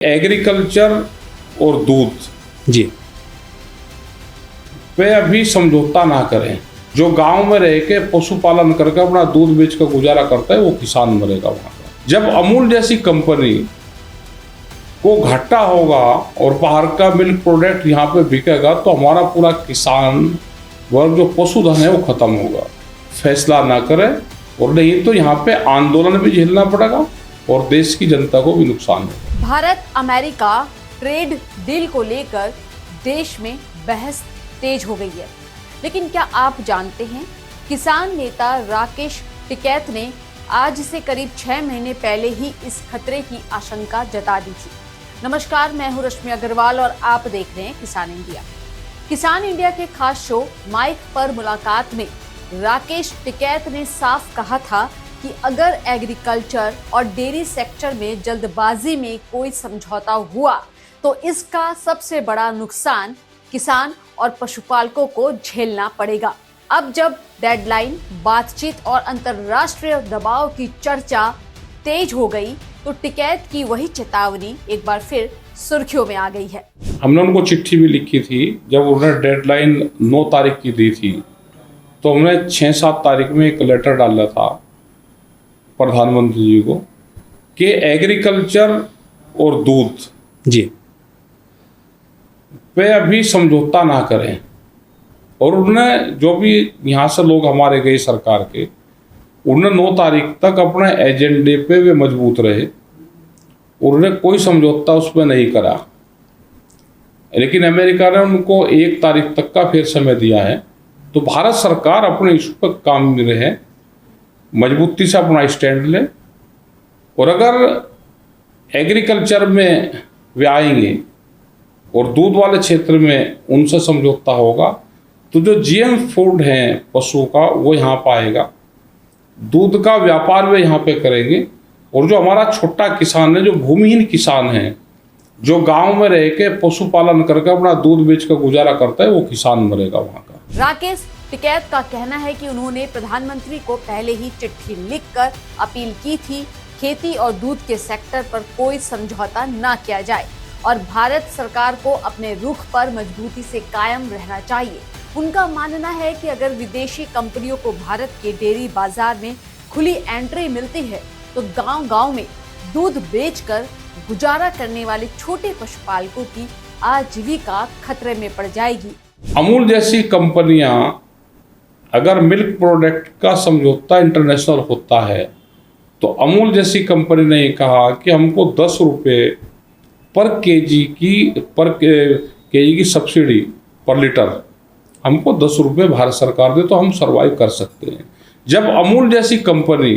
Agriculture और दूध जी पे अभी समझौता ना करें। जो गांव में रह के पशुपालन करके अपना दूध बेच कर गुजारा करता है वो किसान मरेगा वहां पर। जब अमूल जैसी कंपनी को घाटा होगा और बाहर का मिल्क प्रोडक्ट यहाँ पे बिकेगा तो हमारा पूरा किसान वर्ग जो पशुधन है वो खत्म होगा। फैसला ना करें और नहीं तो यहाँ पे आंदोलन भी झेलना पड़ेगा और देश की जनता को भी नुकसान होगा। भारत अमेरिका ट्रेड डील को लेकर देश में बहस तेज हो गई है, लेकिन क्या आप जानते हैं किसान नेता राकेश टिकैत ने आज से करीब 6 महीने पहले ही इस खतरे की आशंका जता दी थी। नमस्कार, मैं हूं रश्मि अग्रवाल और आप देख रहे हैं किसान इंडिया। किसान इंडिया के खास शो माइक पर मुलाकात में राकेश टिकैत ने साफ कहा था कि अगर एग्रीकल्चर और डेयरी सेक्टर में जल्दबाजी में कोई समझौता हुआ तो इसका सबसे बड़ा नुकसान किसान और पशुपालकों को झेलना पड़ेगा। अब जब डेडलाइन, बातचीत और अंतर्राष्ट्रीय दबाव की चर्चा तेज हो गई तो टिकैत की वही चेतावनी एक बार फिर सुर्खियों में आ गई है। हमने उनको चिट्ठी भी लिखी थी जब उन्होंने डेडलाइन 9 तारीख की दी थी, तो हमने 6-7 तारीख में एक लेटर डाला था प्रधानमंत्री जी को कि एग्रीकल्चर और दूध जी पे अभी समझौता ना करें। और उन्होंने जो भी यहाँ से लोग हमारे गए सरकार के, उन्होंने 9 तारीख तक अपने एजेंडे पे वे मजबूत रहे। उन्होंने कोई समझौता उस पर नहीं करा, लेकिन अमेरिका ने उनको 1 तारीख तक का फिर समय दिया है। तो भारत सरकार अपने इशू पर काम में रहे, मजबूती से अपना स्टैंड ले। और अगर एग्रीकल्चर में वे आएंगे और दूध वाले क्षेत्र में उनसे समझौता होगा तो जो जीएम फूड हैं पशुओं का वो यहाँ पाएगा, दूध का व्यापार वे यहाँ पे करेंगे। और जो हमारा छोटा किसान है, जो भूमिहीन किसान है, जो गांव में रह के पशुपालन करके अपना दूध बेच कर गुजारा करता है, वो किसान मरेगा वहाँ का। राकेश टिकैत का कहना है कि उन्होंने प्रधानमंत्री को पहले ही चिट्ठी लिखकर अपील की थी खेती और दूध के सेक्टर पर कोई समझौता ना किया जाए और भारत सरकार को अपने रुख पर मजबूती से कायम रहना चाहिए। उनका मानना है कि अगर विदेशी कंपनियों को भारत के डेयरी बाजार में खुली एंट्री मिलती है तो गांव-गांव में दूध बेचकर गुजारा करने वाले छोटे पशुपालकों की आजीविका खतरे में पड़ जाएगी। अमूल जैसी कंपनियां अगर मिल्क प्रोडक्ट का समझौता इंटरनेशनल होता है तो अमूल जैसी कंपनी ने कहा कि हमको 10 रुपये पर केजी की सब्सिडी पर लीटर, हमको 10 रुपये भारत सरकार दे तो हम सरवाइव कर सकते हैं। जब अमूल जैसी कंपनी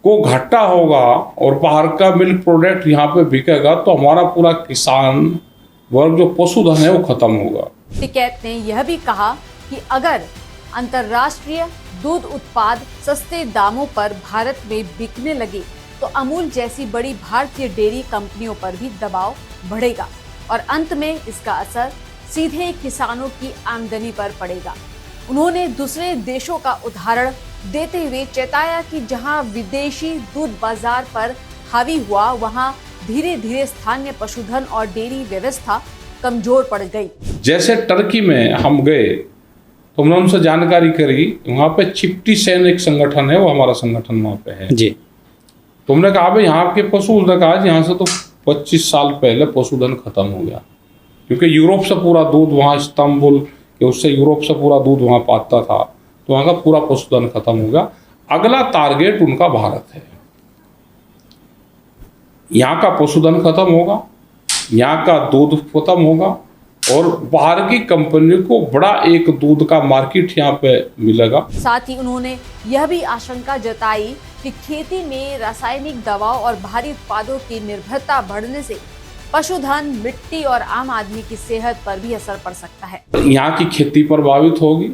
को घाटा होगा और बाहर का मिल्क प्रोडक्ट यहाँ पे बिकेगा तो हमारा पूरा किसान वर्ग जो पशुधन है वो खत्म होगा। टिकैत ने यह भी कहा कि अगर अंतर्राष्ट्रीय दूध उत्पाद सस्ते दामों पर भारत में बिकने लगे तो अमूल जैसी बड़ी भारतीय डेयरी कंपनियों पर भी दबाव बढ़ेगा और अंत में इसका असर सीधे किसानों की आमदनी पर पड़ेगा। उन्होंने दूसरे देशों का उदाहरण देते हुए चेताया कि जहां विदेशी दूध बाजार पर हावी हुआ वहां धीरे धीरे स्थानीय पशुधन और डेयरी व्यवस्था कमजोर पड़ गई। जैसे टर्की में हम गए तो हमने उनसे जानकारी करी, वहाँ पे चिप्टी सेन एक संगठन है, वो हमारा संगठन वहाँ पे है जी। तो हमने कहा भाई यहाँ के पशु, उसने कहा यहाँ से तो 25 साल पहले पशुधन खत्म हो गया, क्योंकि यूरोप से पूरा दूध वहाँ इस्तांबुल के उससे यूरोप से पूरा दूध वहाँ पाता था, तो वहाँ का पूरा पशुधन खत्म हो गया। अगला टारगेट उनका भारत है। यहाँ का पशुधन खत्म होगा, यहाँ का दूध खत्म होगा और बाहर की कंपनी को बड़ा एक दूध का मार्केट यहाँ पे मिलेगा। साथ ही उन्होंने यह भी आशंका जताई कि खेती में रासायनिक दवाओं और भारी उत्पादों की निर्भरता बढ़ने से पशुधन, मिट्टी और आम आदमी की सेहत पर भी असर पड़ सकता है। यहाँ की खेती प्रभावित होगी,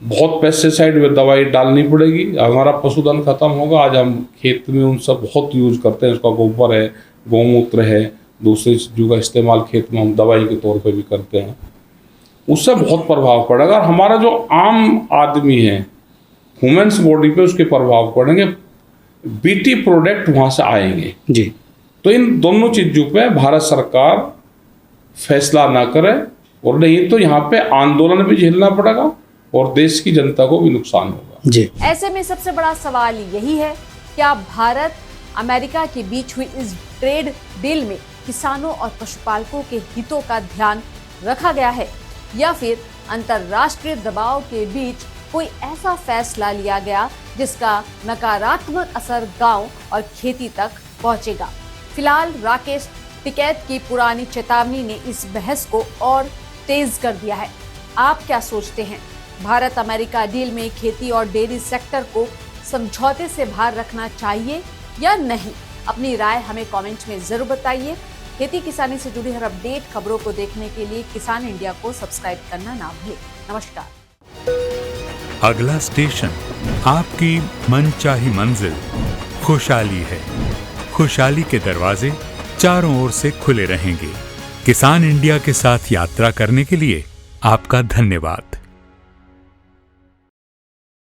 बहुत पेस्टिसाइड में दवाई डालनी पड़ेगी, हमारा पशुधन खत्म होगा। आज हम खेत में उन सब बहुत यूज करते हैं, उसका गोबर है, गौमूत्र है, दूसरी चीज़ों का इस्तेमाल खेत में हम दवाई के तौर पे भी करते हैं, उससे बहुत प्रभाव पड़ेगा। और हमारा जो आम आदमी है, ह्यूमन्स बॉडी पे उसके प्रभाव पड़ेंगे। बीटी प्रोडक्ट वहाँ से आएंगे जी। तो इन दोनों चीजों पे भारत सरकार फैसला ना करे, और नहीं तो यहाँ पे आंदोलन भी झेलना पड़ेगा और देश की जनता को भी नुकसान होगा। जी, ऐसे में सबसे बड़ा सवाल यही है, क्या भारत अमेरिका के बीच हुई इस ट्रेड डील में किसानों और पशुपालकों के हितों का ध्यान रखा गया है, या फिर अंतर्राष्ट्रीय दबाव के बीच कोई ऐसा फैसला लिया गया जिसका नकारात्मक असर गांव और खेती तक पहुंचेगा। फिलहाल राकेश टिकैत की पुरानी चेतावनी ने इस बहस को और तेज कर दिया है। आप क्या सोचते हैं, भारत अमेरिका डील में खेती और डेयरी सेक्टर को समझौते से बाहर रखना चाहिए या नहीं? अपनी राय हमें कमेंट में जरूर बताइए। खेती किसानी से जुड़ी हर अपडेट खबरों को देखने के लिए किसान इंडिया को सब्सक्राइब करना ना भूलें। नमस्कार। अगला स्टेशन आपकी मनचाही मंजिल खुशहाली है। खुशहाली के दरवाजे चारों ओर से खुले रहेंगे। किसान इंडिया के साथ यात्रा करने के लिए आपका धन्यवाद।